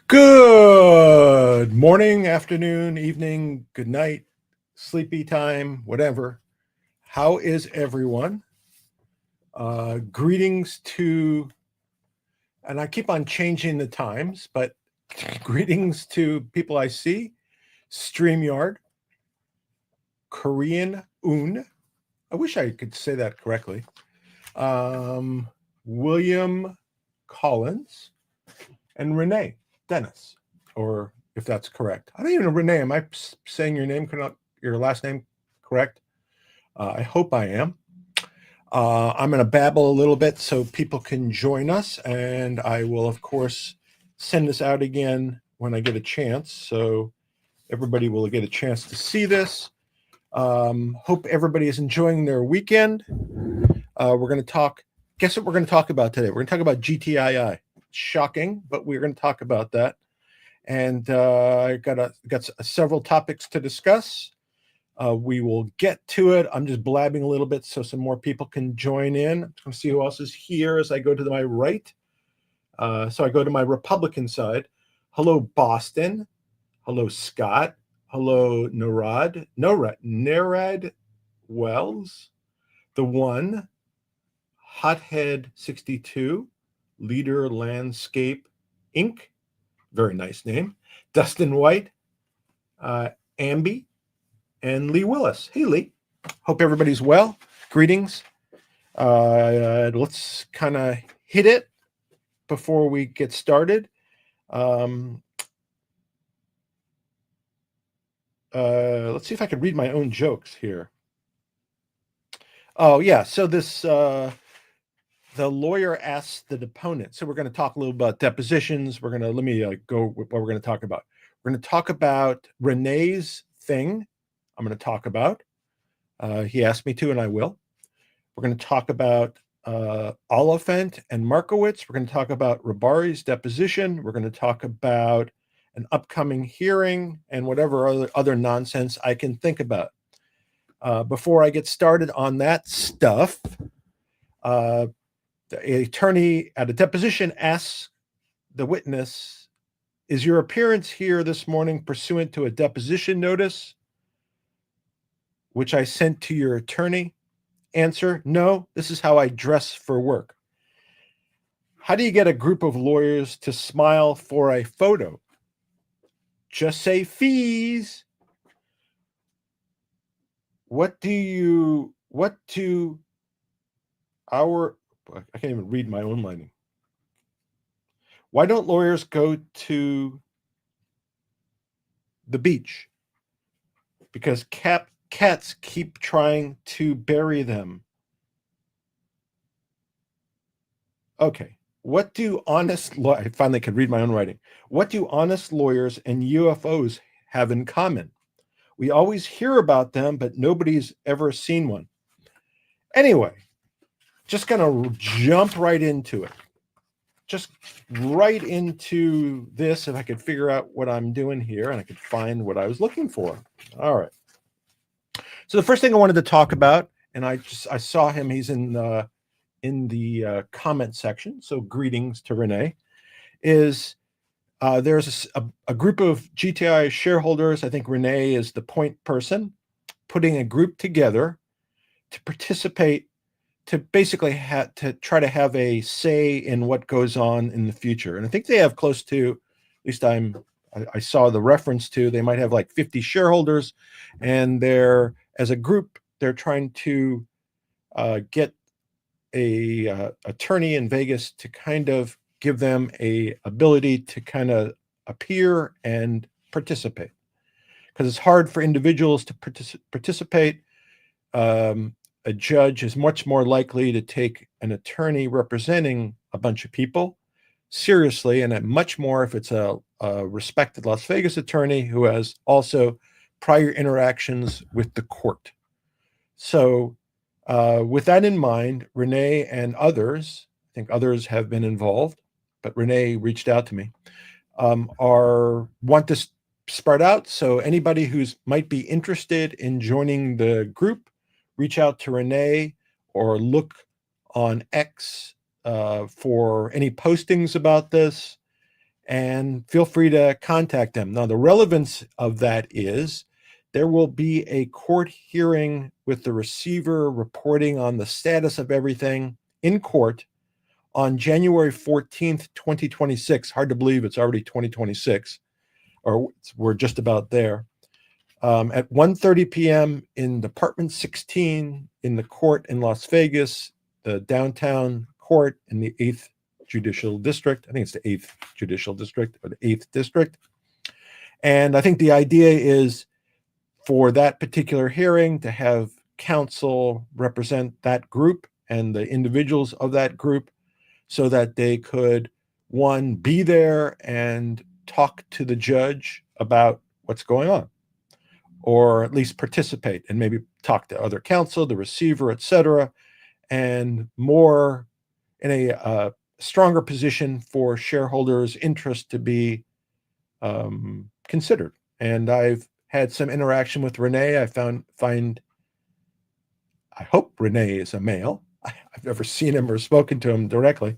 Good morning, afternoon, evening, good night, sleepy time, whatever. How is everyone? Greetings to, and I keep on changing the times, but greetings to people I see, StreamYard, Korean Un. I wish I could say that correctly. William Collins, and Renee Dennis, or if that's correct. I don't even know, Renee, am I saying your last name correct? I hope I am. I'm going to babble a little bit so people can join us, and I will, of course, send this out again when I get a chance, so everybody will get a chance to see this. Hope everybody is enjoying their weekend. We're going to talk. Guess what we're going to talk about today? We're going to talk about GTII. Shocking, but we're going to talk about that. And I got several topics to discuss. We will get to it. I'm just blabbing a little bit so some more people can join in. I'm going to see who else is here as I go to my right. So I go to my Republican side. Hello, Boston. Hello, Scott. Hello, Narad Wells. The One. Hothead 62. Leader Landscape Inc. Very nice name. Dustin White, Amby, and Lee Willis. Hey, Lee. Hope everybody's well. Greetings. Let's kind of hit it before we get started. Let's see if I can read my own jokes here. Oh, yeah. So this... the lawyer asks the deponent. So we're going to talk a little about depositions. Let me go with what we're going to talk about. We're going to talk about Renee's thing. I'm going to talk about. He asked me to, and I will. We're going to talk about Oliphant and Markowitz. We're going to talk about Rabari's deposition. We're going to talk about an upcoming hearing and whatever other nonsense I can think about. Before I get started on that stuff, the attorney at a deposition asks the witness, is your appearance here this morning pursuant to a deposition notice, which I sent to your attorney? Answer, no, this is how I dress for work. How do you get a group of lawyers to smile for a photo? Just say fees. I can't even read my own lining. Why don't lawyers go to the beach? Because cats keep trying to bury them. Okay. I finally could read my own writing. What do honest lawyers and UFOs have in common? We always hear about them, but nobody's ever seen one. Anyway, just going to jump right into it. Just right into this, if I could figure out what I'm doing here and I could find what I was looking for. All right. So the first thing I wanted to talk about, and I saw him, he's in the comment section, so greetings to Renee, is there's a group of GTII shareholders. I think Renee is the point person, putting a group together to participate, to basically to try to have a say in what goes on in the future. And I think they have close to, at least I saw the reference to, they might have like 50 shareholders, and as a group, they're trying to get a attorney in Vegas to kind of give them a ability to kind of appear and participate, because it's hard for individuals to participate. A judge is much more likely to take an attorney representing a bunch of people seriously, and much more if it's a respected Las Vegas attorney who has also prior interactions with the court. So with that in mind, Renee and others, I think others have been involved, but Renee reached out to me, want to spread out. So anybody who's might be interested in joining the group, reach out to Renee or look on X for any postings about this. and feel free to contact them. Now, the relevance of that is there will be a court hearing with the receiver reporting on the status of everything in court on January 14th, 2026. Hard to believe it's already 2026, or we're just about there. At 1:30 p.m. in Department 16 in the court in Las Vegas, the downtown court in the 8th Judicial District. I think it's the 8th Judicial District or the 8th District. And I think the idea is for that particular hearing to have counsel represent that group and the individuals of that group so that they could, one, be there and talk to the judge about what's going on, or at least participate and maybe talk to other counsel, the receiver, etc., and more in a stronger position for shareholders' interest to be considered. And I've had some interaction with Renee. I hope Renee is a male. I've never seen him or spoken to him directly,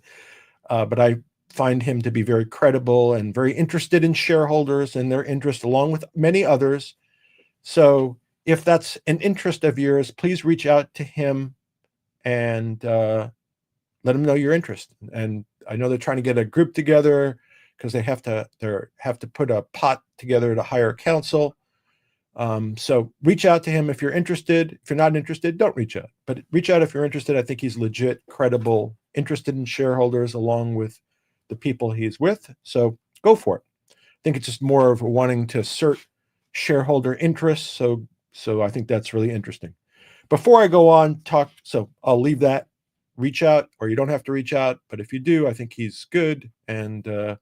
but I find him to be very credible and very interested in shareholders and their interest, along with many others. So if that's an interest of yours, please reach out to him and let him know your interest. And I know they're trying to get a group together because they have to put a pot together to hire counsel. So reach out to him if you're interested. If you're not interested, don't reach out. But reach out if you're interested. I think he's legit, credible, interested in shareholders along with the people he's with. So go for it. I think it's just more of wanting to assert shareholder interests. So I think that's really interesting. Before I go on, so I'll leave that. Reach out, or you don't have to reach out. But if you do, I think he's good, and I'll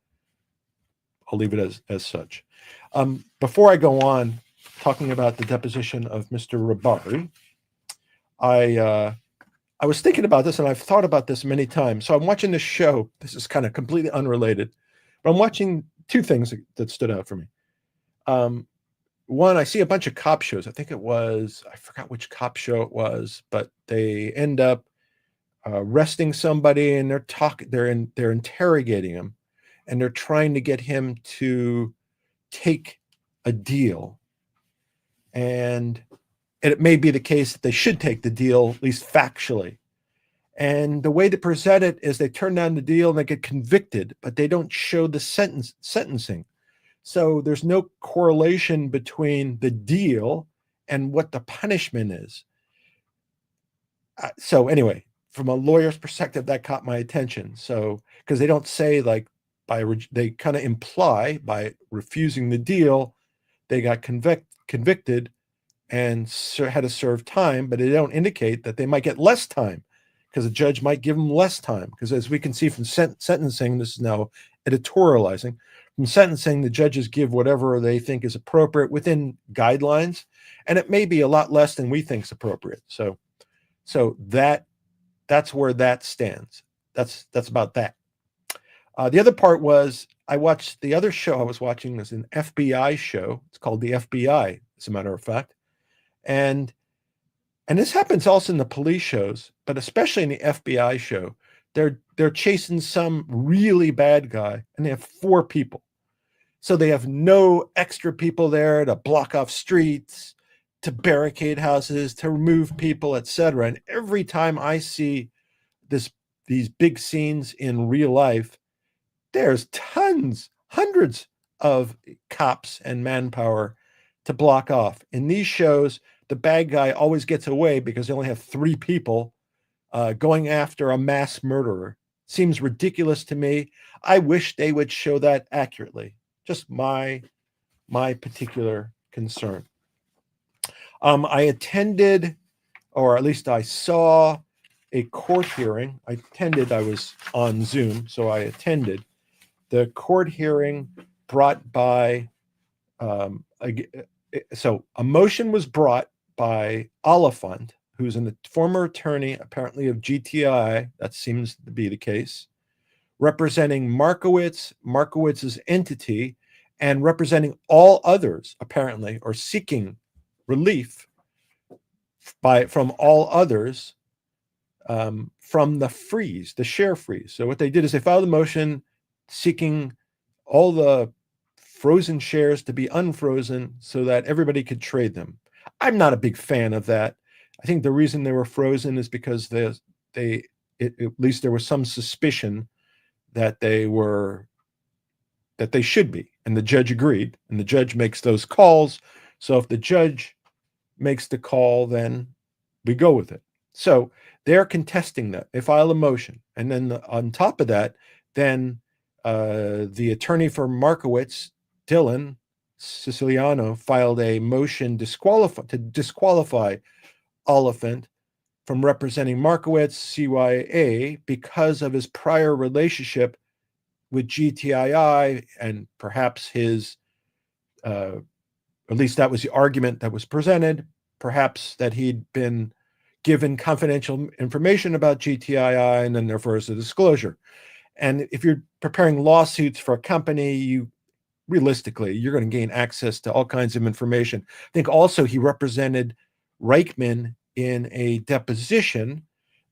leave it as such. Before I go on, talking about the deposition of Mr. Rabari, I was thinking about this, and I've thought about this many times. So I'm watching this show. This is kind of completely unrelated, but I'm watching two things that stood out for me. One, I see a bunch of cop shows. I forgot which cop show it was, but they end up arresting somebody, and they're interrogating him, and they're trying to get him to take a deal. And it may be the case that they should take the deal, at least factually. And the way to present it is they turn down the deal and they get convicted, but they don't show the sentencing. So there's no correlation between the deal and what the punishment is. So anyway, from a lawyer's perspective, that caught my attention. So because they don't say they kind of imply by refusing the deal, they got convicted and had to serve time, but they don't indicate that they might get less time because the judge might give them less time. Because as we can see from sentencing, this is now editorializing, from sentencing, the judges give whatever they think is appropriate within guidelines, and it may be a lot less than we think is appropriate. So that's where that stands. That's about that. The other part was I watched the other show I was watching was an FBI show. It's called The FBI, as a matter of fact. And this happens also in the police shows, but especially in the FBI show, they're chasing some really bad guy, and they have 4 people. So they have no extra people there to block off streets, to barricade houses, to remove people, etc. And every time I see these big scenes in real life, there's hundreds of cops and manpower to block off. In these shows, the bad guy always gets away because they only have 3 people going after a mass murderer. Seems ridiculous to me. I wish they would show that accurately. Just my particular concern. I attended, or at least I saw, a court hearing. I was on Zoom, so I attended the court hearing brought by, so a motion was brought by Oliphant, who's a former attorney, apparently of GTII, that seems to be the case, representing Markowitz's entity, and representing all others, apparently, or seeking relief from all others from the share freeze. So what they did is they filed a motion seeking all the frozen shares to be unfrozen so that everybody could trade them. I'm not a big fan of that. I think the reason they were frozen is because at least there was some suspicion that they should be, and the judge agreed, and the judge makes those calls. So if the judge makes the call, then we go with it. So they're contesting that. They file a motion, and then on top of that, then the attorney for Markowitz, Dylan Siciliano, filed a motion to disqualify Oliphant from representing Markowitz CYA because of his prior relationship with GTII, and perhaps his, at least that was the argument that was presented, perhaps that he'd been given confidential information about GTII, and then therefore is a disclosure. And if you're preparing lawsuits for a company, realistically, you're going to gain access to all kinds of information. I think also he represented Reichman in a deposition.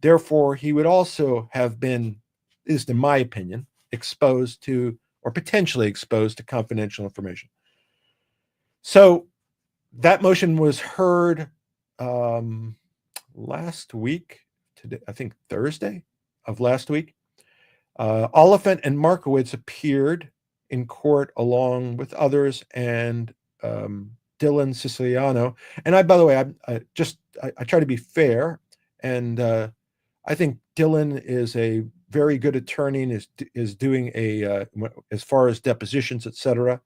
Therefore, he would also have been, at least in my opinion, exposed to, or potentially exposed to, confidential information. So that motion was heard last week, today, I think Thursday of last week. Oliphant and Markowitz appeared in court along with others, and Dylan Siciliano. And by the way, I try to be fair, and I think Dylan is a very good attorney and is doing as far as depositions, etc.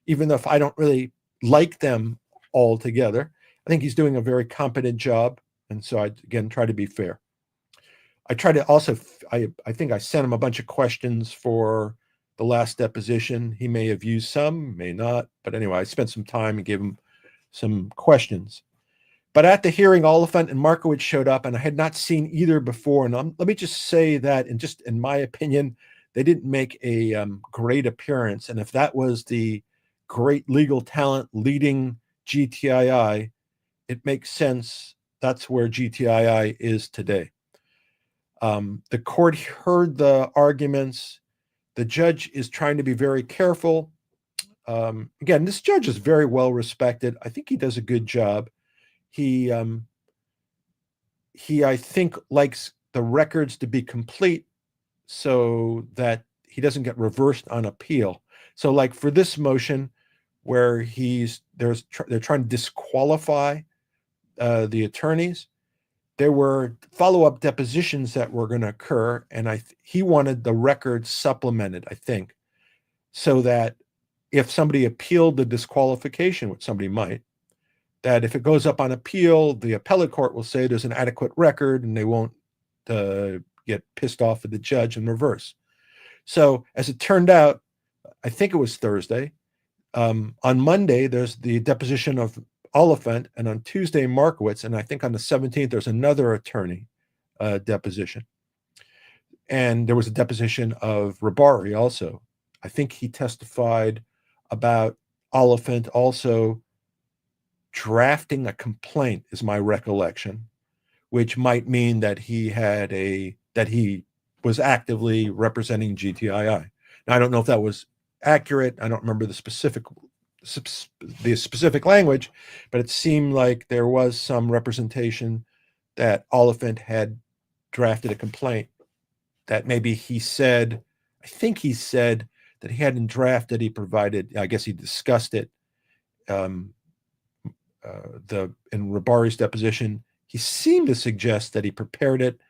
Even though if I don't really like them all together, I think he's doing a very competent job, and so I again try to be fair. I try to also, I think I sent him a bunch of questions for the last deposition. He may have used some, may not. But anyway, I spent some time and gave him some questions. But at the hearing, Oliphant and Markowitz showed up, and I had not seen either before. And let me just say that, and just in my opinion, they didn't make a great appearance. And if that was the great legal talent leading GTII, it makes sense. That's where GTII is today. The court heard the arguments. The judge is trying to be very careful. Again, this judge is very well respected. I think he does a good job. He I think, likes the records to be complete so that he doesn't get reversed on appeal. So, like for this motion, where they're trying to disqualify the attorneys, there were follow-up depositions that were going to occur, and he wanted the record supplemented, I think, so that if somebody appealed the disqualification, which somebody might, that if it goes up on appeal, the appellate court will say there's an adequate record, and they won't get pissed off at the judge and reverse. So as it turned out, I think it was Thursday, on Monday, there's the deposition of Oliphant, and on Tuesday, Markowitz, and I think on the 17th, there's another attorney deposition. And there was a deposition of Rabari also. I think he testified about Oliphant also drafting a complaint, is my recollection, which might mean that he was actively representing GTII. Now, I don't know if that was accurate. I don't remember the specific language, but it seemed like there was some representation that Oliphant had drafted a complaint that maybe I think he said that he hadn't drafted, he provided, I guess he discussed it in Rabari's deposition. He seemed to suggest that he prepared it,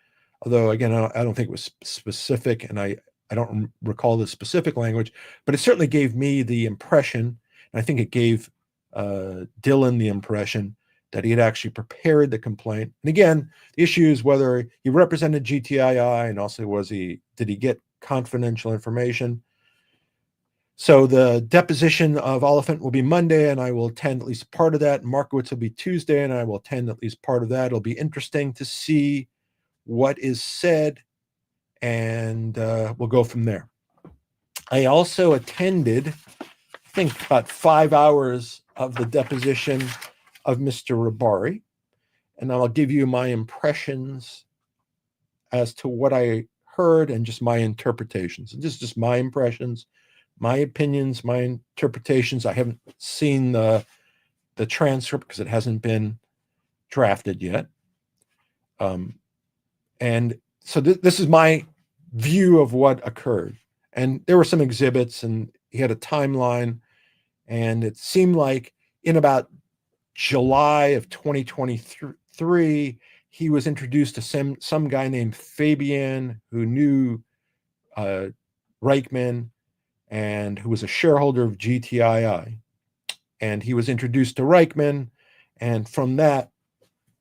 although again, I don't think it was specific, and I don't recall the specific language, but it certainly gave me the impression, and I think it gave Dylan the impression, that he had actually prepared the complaint. And again, the issue is whether he represented GTII, and also did he get confidential information. So the deposition of Oliphant will be Monday, and I will attend at least part of that. Markowitz will be Tuesday, and I will attend at least part of that. It'll be interesting to see what is said, and we'll go from there. I also attended, I think, about 5 hours of the deposition of Mr. Rabari, and I'll give you my impressions as to what I heard and just my interpretations. And this is just my impressions, my opinions, my interpretations. I haven't seen the transcript because it hasn't been drafted yet. And so this is my view of what occurred. And there were some exhibits, and he had a timeline, and it seemed like in about July of 2023, he was introduced to some guy named Fabian who knew Reichman and who was a shareholder of GTII. And he was introduced to Reichman, and from that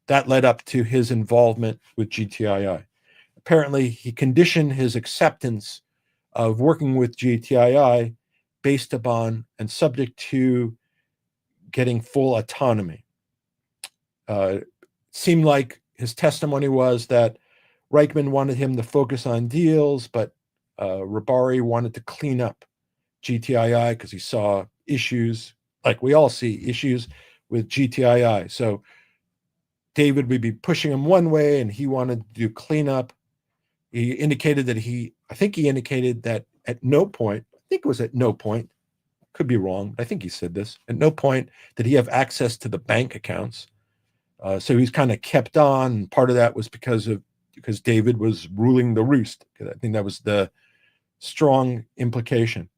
led up to his involvement with GTII. Apparently, he conditioned his acceptance of working with GTII based upon and subject to getting full autonomy. Seemed like his testimony was that Reichman wanted him to focus on deals, but Rabari wanted to clean up GTII because he saw issues, like we all see issues with GTII. So David would be pushing him one way, and he wanted to do cleanup. He indicated that I think he indicated that at no point, I think it was at no point, could be wrong, I think he said this, at no point did he have access to the bank accounts. So he's kind of kept on. And part of that was because David was ruling the roost. I think that was the strong implication.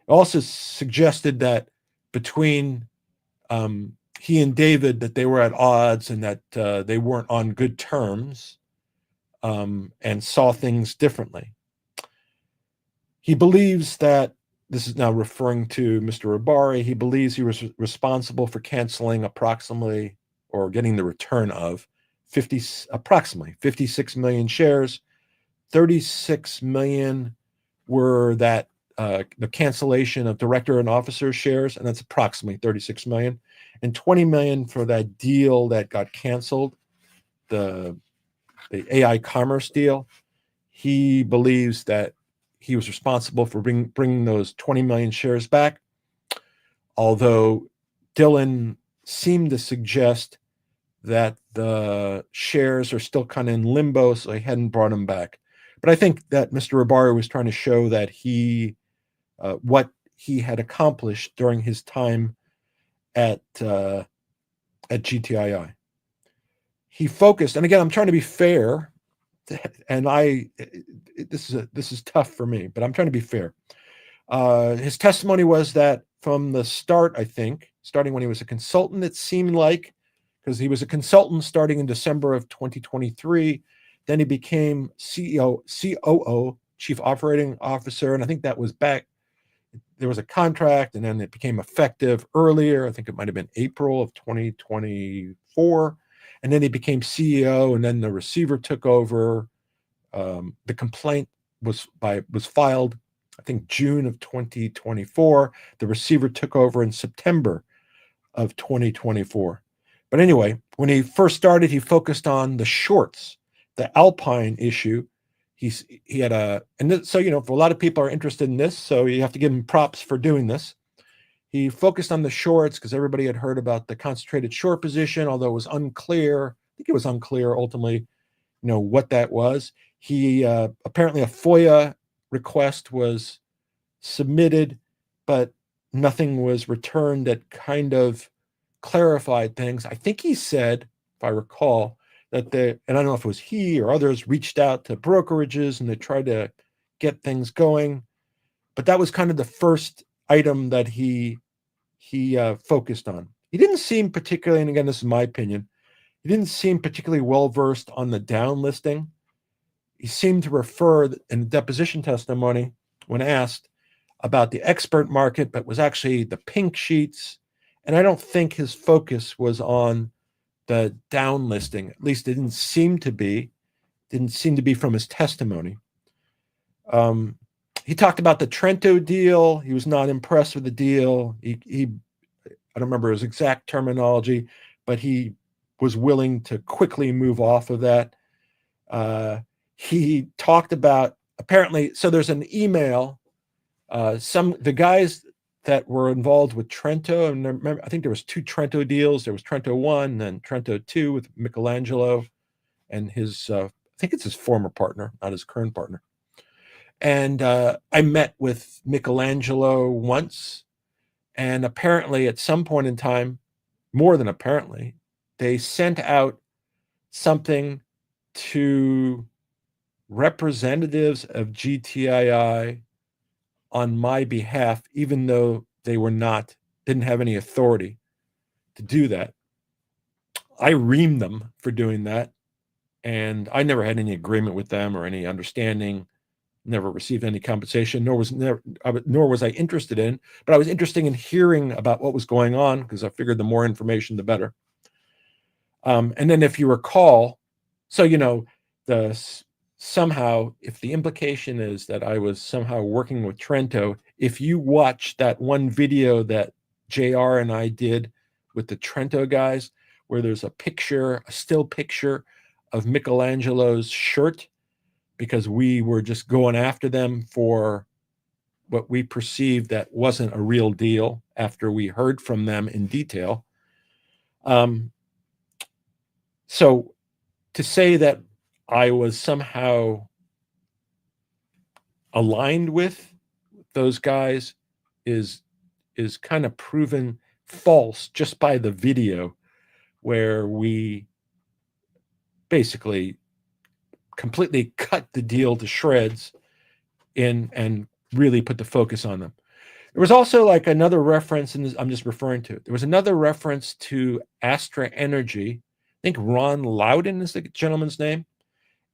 It also suggested that between he and David, that they were at odds and that they weren't on good terms, and saw things differently. He believes that, this is now referring to Mr. Rabari, he believes he was responsible for canceling approximately, or getting the return of, approximately 56 million shares. 36 million were that the cancellation of director and officer shares, and that's approximately 36 million, and 20 million for that deal that got canceled, the AI commerce deal. He believes that he was responsible for bringing those 20 million shares back, although Dylan seemed to suggest that the shares are still kind of in limbo, so he hadn't brought them back. But I think that Mr. Rabari was trying to show that what he had accomplished during his time at GTII. He focused, and again, I'm trying to be fair, and this is tough for me, but I'm trying to be fair. His testimony was that from the start, I think, starting when he was a consultant, it seemed like, because he was a consultant starting in December of 2023, then he became COO, Chief Operating Officer, and I think that was back, there was a contract, and then it became effective earlier. I think it might have been April of 2024, and then he became CEO, and then the receiver took over. The complaint was filed, I think, June of 2024. The receiver took over in September of 2024. But anyway, when he first started, he focused on the shorts, the Alpine issue. He had so, if a lot of people are interested in this, so you have to give him props for doing this. He focused on the shorts because everybody had heard about the concentrated short position, although it was unclear. I think it was unclear ultimately, what that was. He apparently a FOIA request was submitted, but nothing was returned that kind of clarified things. I think he said, if I recall, that and I don't know if it was he or others, reached out to brokerages and they tried to get things going. But that was kind of the first item that he focused on. He didn't seem particularly, and again, this is my opinion, he didn't seem particularly well-versed on the downlisting. He seemed to refer in the deposition testimony when asked about the expert market, but was actually the pink sheets. And I don't think his focus was on the downlisting. At least it didn't seem to be from his testimony. He talked about the Trento deal. He was not impressed with the deal. I don't remember his exact terminology, but he was willing to quickly move off of that. He talked about, apparently, so there's an email. The guys that were involved with Trento, and remember, I think there was 2 Trento deals. There was Trento 1 and then Trento 2 with Michelangelo and his, I think it's his former partner, not his current partner. And I met with Michelangelo once, and apparently at some point in time, more than apparently, they sent out something to representatives of GTII on my behalf, even though they didn't have any authority to do that. I reamed them for doing that, and I never had any agreement with them or any understanding. Never received any compensation, nor was I interested in. But I was interested in hearing about what was going on because I figured the more information, the better. And then, if you recall, so somehow, if the implication is that I was somehow working with Trento, if you watch that one video that JR and I did with the Trento guys, where there's a still picture of Michelangelo's shirt, because we were just going after them for what we perceived that wasn't a real deal after we heard from them in detail. So to say that I was somehow aligned with those guys is kind of proven false just by the video, where we basically completely cut the deal to shreds and really put the focus on them. There was also like another reference, and I'm just referring to it. There was another reference to Astra Energy. I think Ron Loudon is the gentleman's name.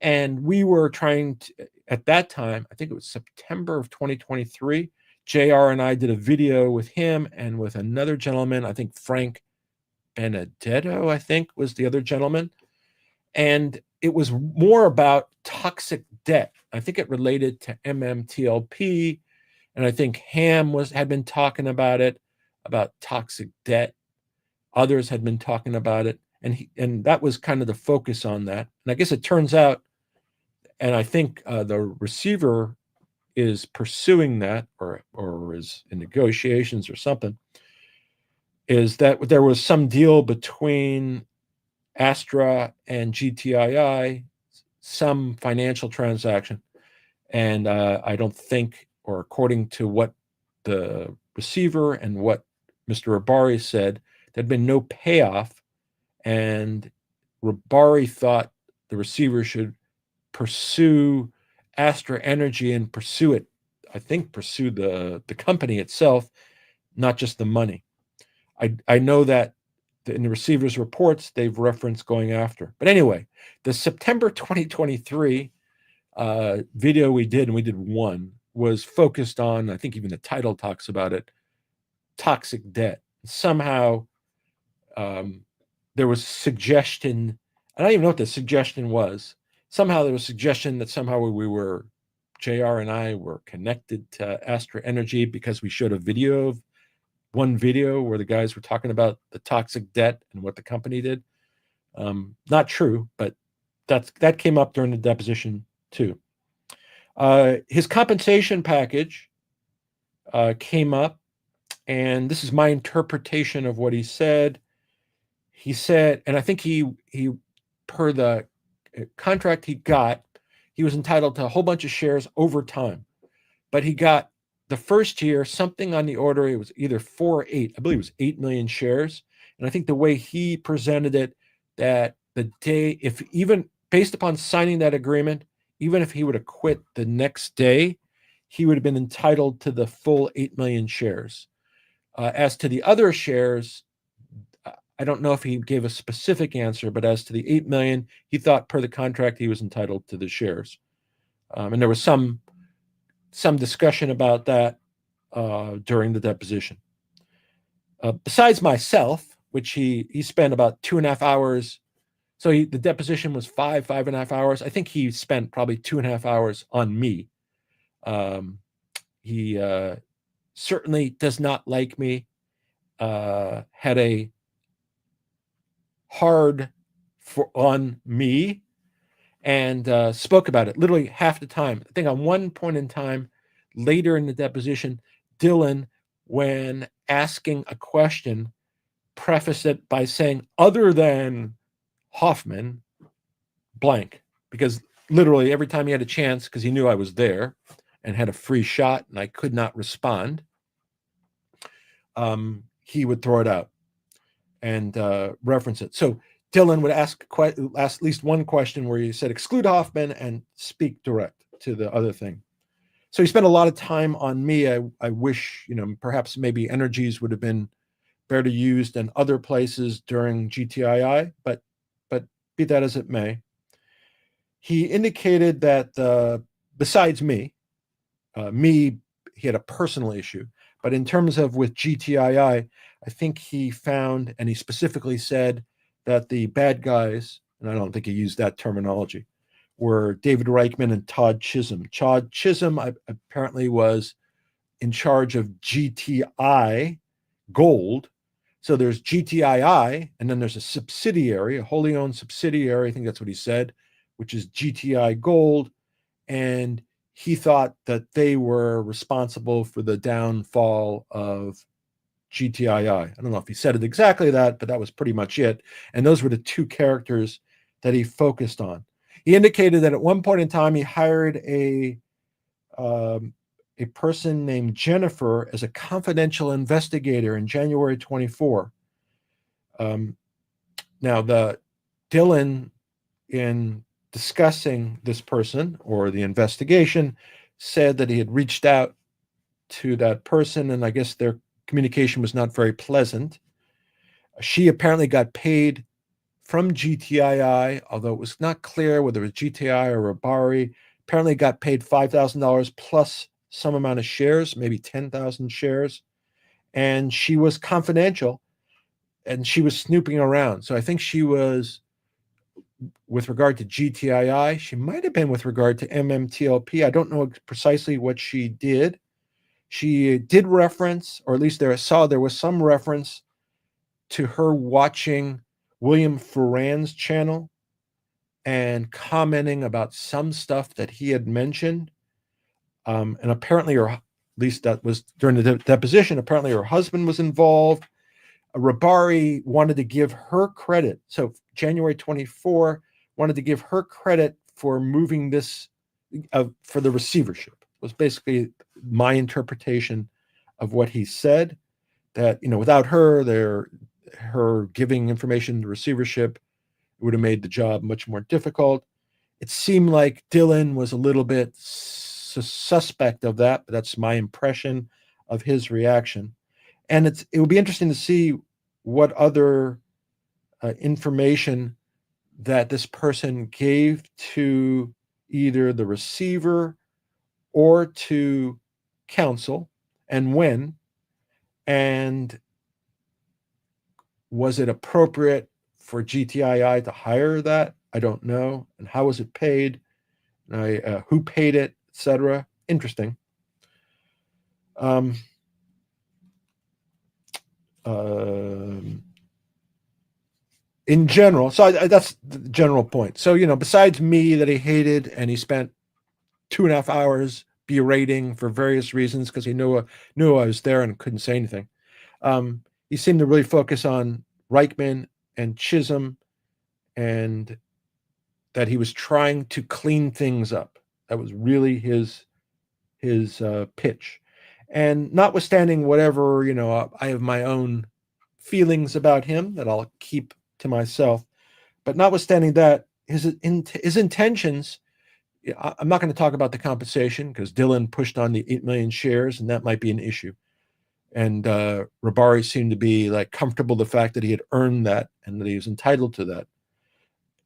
And we were trying to, at that time, I think it was September of 2023, JR and I did a video with him and with another gentleman, I think Frank Benedetto, I think was the other gentleman. And it was more about toxic debt. I think it related to MMTLP, and I think Ham had been talking about it, about toxic debt. Others had been talking about it, and that was kind of the focus on that. And I guess it turns out, and I think the receiver is pursuing that, or is in negotiations or something, is that there was some deal between Astra and GTII, some financial transaction. And I don't think, or according to what the receiver and what Mr. Rabari said, there'd been no payoff. And Rabari thought the receiver should pursue Astra Energy and pursue the company itself, not just the money. I know that in the receiver's reports, they've referenced going after. But anyway, the September 2023 video we did, and we did one, was focused on, I think even the title talks about it, toxic debt. Somehow there was suggestion, I don't even know what the suggestion was. Somehow there was suggestion that somehow JR and I were connected to Astra Energy because we showed one video where the guys were talking about the toxic debt and what the company did. Not true, but that came up during the deposition too. His compensation package came up, and this is my interpretation of what he said. He said, and I think he per the contract he got, he was entitled to a whole bunch of shares over time, but he got the first year something on the order, it was either 4 or 8, I believe it was 8 million shares. And I think the way he presented it, that the day, if even based upon signing that agreement, even if he would have quit the next day, he would have been entitled to the full 8 million shares. As to the other shares, I don't know if he gave a specific answer, but as to the 8 million, he thought per the contract he was entitled to the shares. And there was some discussion about that during the deposition. Besides myself, which he spent about 2.5 hours. So the deposition was 5.5 hours. I think he spent probably 2.5 hours on me. He certainly does not like me. Had a hard on me, and spoke about it literally half the time. I think on one point in time, later in the deposition, Dylan, when asking a question, prefaced it by saying, other than Hoffman, blank, because literally every time he had a chance, because he knew I was there, and had a free shot and I could not respond, he would throw it out and reference it. So Dylan would ask at least one question where he said, exclude Hoffman and speak direct to the other thing. So he spent a lot of time on me. I wish, perhaps maybe energies would have been better used in other places during GTII, but be that as it may, he indicated that besides me, he had a personal issue, but in terms of with GTII, I think he found, and he specifically said that the bad guys, and I don't think he used that terminology, were David Reichman and Todd Chisholm. Todd Chisholm apparently was in charge of GTI Gold. So there's GTII, and then there's a subsidiary, a wholly owned subsidiary, I think that's what he said, which is GTI Gold. And he thought that they were responsible for the downfall of GTII. I don't know if he said it exactly that, but that was pretty much it. And those were the two characters that he focused on. He indicated that at one point in time, he hired a person named Jennifer as a confidential investigator in January 24. Now, the Dylan, in discussing this person or the investigation, said that he had reached out to that person, and I guess their communication was not very pleasant. She apparently got paid from GTII, although it was not clear whether it was GTII or Rabari. Apparently got paid $5,000 plus some amount of shares, maybe 10,000 shares. And she was confidential, and she was snooping around. So I think she was, with regard to GTII, she might have been with regard to MMTLP. I don't know precisely what she did. She did reference, or at least there was some reference to her watching William Ferrand's channel and commenting about some stuff that he had mentioned. And apparently, or at least that was during the deposition, apparently her husband was involved. Rabari wanted to give her credit. So January 24 wanted to give her credit for moving this for the receivership. It was basically my interpretation of what he said, that, without her giving information to receivership, it would have made the job much more difficult. It seemed like Dylan was a little bit suspect of that, but that's my impression of his reaction. And it would be interesting to see what other information that this person gave to either the receiver or to counsel, and when, and was it appropriate for GTII to hire that? I don't know. And how was it paid? Who paid it, etc. Interesting. In general, so that's the general point. So, besides me that he hated, and he spent 2.5 hours berating for various reasons because he knew I was there and couldn't say anything. He seemed to really focus on Reichman and Chisholm, and that he was trying to clean things up. That was really his pitch. And notwithstanding whatever, I have my own feelings about him that I'll keep to myself. But notwithstanding that, his intentions, I'm not going to talk about the compensation because Dylan pushed on the 8 million shares, and that might be an issue. And Rabari seemed to be comfortable the fact that he had earned that and that he was entitled to that.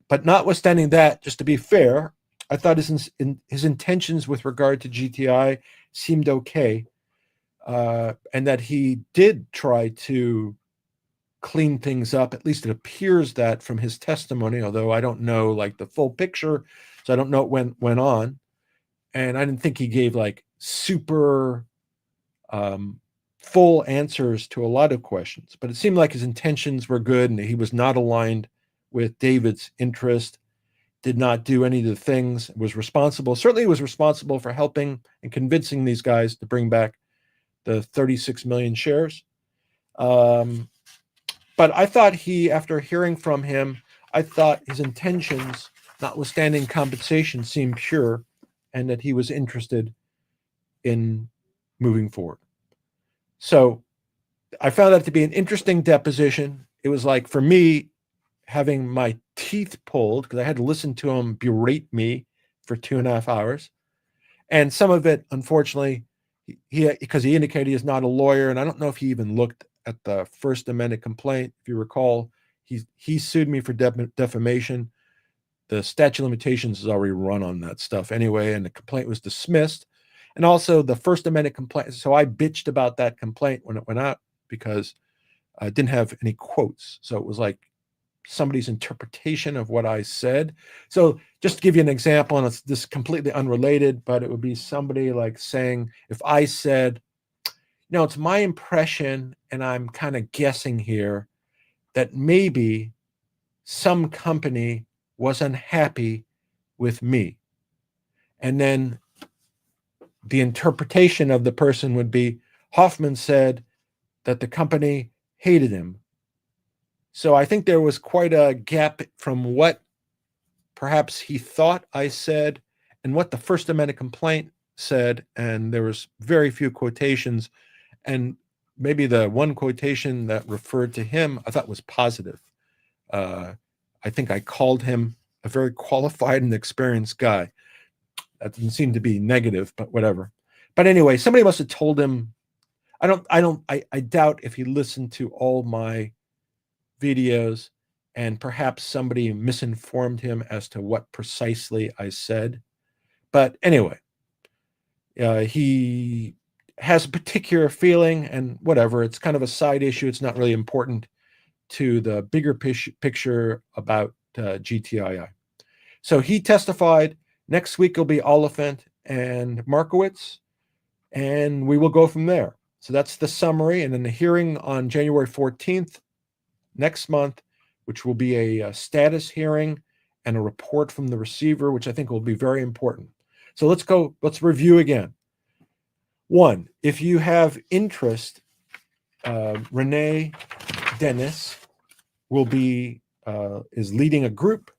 But notwithstanding that, just to be fair, I thought his intentions with regard to GTI seemed okay, and that he did try to clean things up. At least it appears that from his testimony, although I don't know the full picture, so I don't know what went on. And I didn't think he gave super full answers to a lot of questions, but it seemed like his intentions were good, and he was not aligned with David's interest, did not do any of the things, certainly was responsible for helping and convincing these guys to bring back the 36 million shares. But I thought after hearing from him, I thought his intentions, notwithstanding compensation, seemed pure, and that he was interested in moving forward. So I found that to be an interesting deposition. It was like, for me, having my teeth pulled because I had to listen to him berate me for 2.5 hours. And some of it, unfortunately, because he indicated he is not a lawyer, and I don't know if he even looked at the First Amendment complaint. If you recall, he sued me for defamation. The statute of limitations is already run on that stuff anyway, and the complaint was dismissed. And also the First Amendment complaint. So I bitched about that complaint when it went out because I didn't have any quotes. So it was like somebody's interpretation of what I said. So just to give you an example, and it's this completely unrelated, but it would be somebody like saying, if I said, it's my impression, and I'm kind of guessing here, that maybe some company was unhappy with me. And then the interpretation of the person would be, Hoffman said that the company hated him. So I think there was quite a gap from what perhaps he thought I said and what the First Amendment complaint said. And there was very few quotations. And maybe the one quotation that referred to him, I thought was positive. I think I called him a very qualified and experienced guy. That didn't seem to be negative, but whatever. But anyway, somebody must have told him. I doubt if he listened to all my videos, and perhaps somebody misinformed him as to what precisely I said. But anyway, he has a particular feeling, and whatever. It's kind of a side issue. It's not really important to the bigger picture about GTII. So he testified. Next week will be Oliphant and Markowitz, and we will go from there. So that's the summary. And then the hearing on January 14th, next month, which will be a status hearing and a report from the receiver, which I think will be very important. So let's review again. One, if you have interest, Renee Dennis is leading a group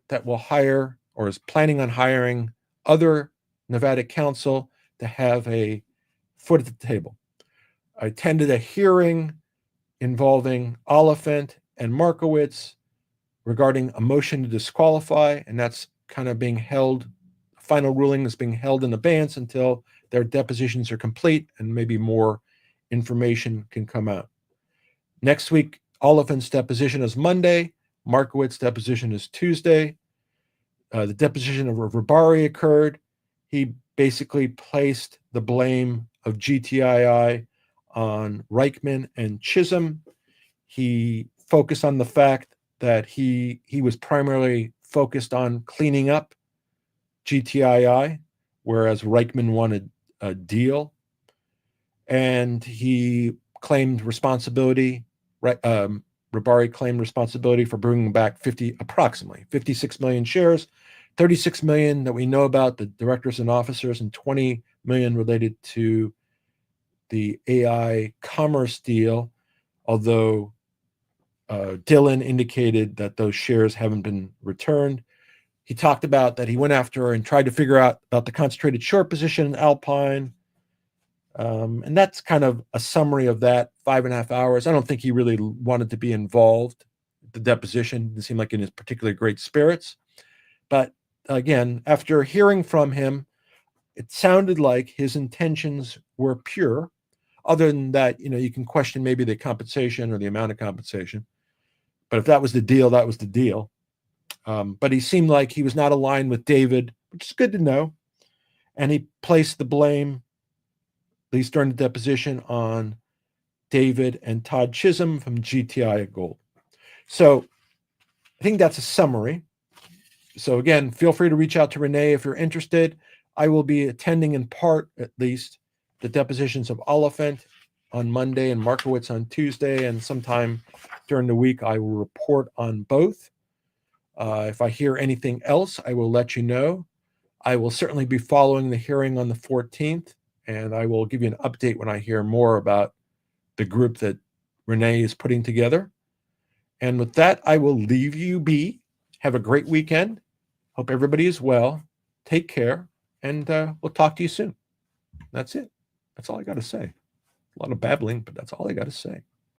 that will hire, or is planning on hiring, other Nevada counsel to have a foot at the table. I attended a hearing involving Oliphant and Markowitz regarding a motion to disqualify, and that's kind of being held. Final ruling is being held in abeyance until their depositions are complete and maybe more information can come out. Next week, Oliphant's deposition is Monday. Markowitz's deposition is Tuesday. The deposition of Rabari occurred. He basically placed the blame of GTII on Reichman and Chisholm. He focused on the fact that he was primarily focused on cleaning up GTII, whereas Reichman wanted a deal. And he claimed responsibility. Rabari claimed responsibility for bringing back approximately 56 million shares, 36 million that we know about, the directors and officers, and 20 million related to the AI commerce deal, although Dylan indicated that those shares haven't been returned. He talked about that he went after and tried to figure out about the concentrated short position in Alpine. And that's kind of a summary of that 5.5 hours. I don't think he really wanted to be involved. The deposition didn't seem like in his particularly great spirits. But again, after hearing from him, it sounded like his intentions were pure. Other than that, you can question maybe the compensation or the amount of compensation. But if that was the deal, that was the deal. But he seemed like he was not aligned with David, which is good to know. And he placed the blame, at least during the deposition, on David and Todd Chisholm from GTI Gold. So I think that's a summary. So again, feel free to reach out to Renee if you're interested. I will be attending, in part at least, the depositions of Oliphant on Monday and Markowitz on Tuesday, and sometime during the week I will report on both. If I hear anything else, I will let you know. I will certainly be following the hearing on the 14th, and I will give you an update when I hear more about the group that Renee is putting together. And with that, I will leave you be. Have a great weekend. Hope everybody is well. Take care, and we'll talk to you soon. That's it. That's all I got to say. A lot of babbling, but that's all I got to say.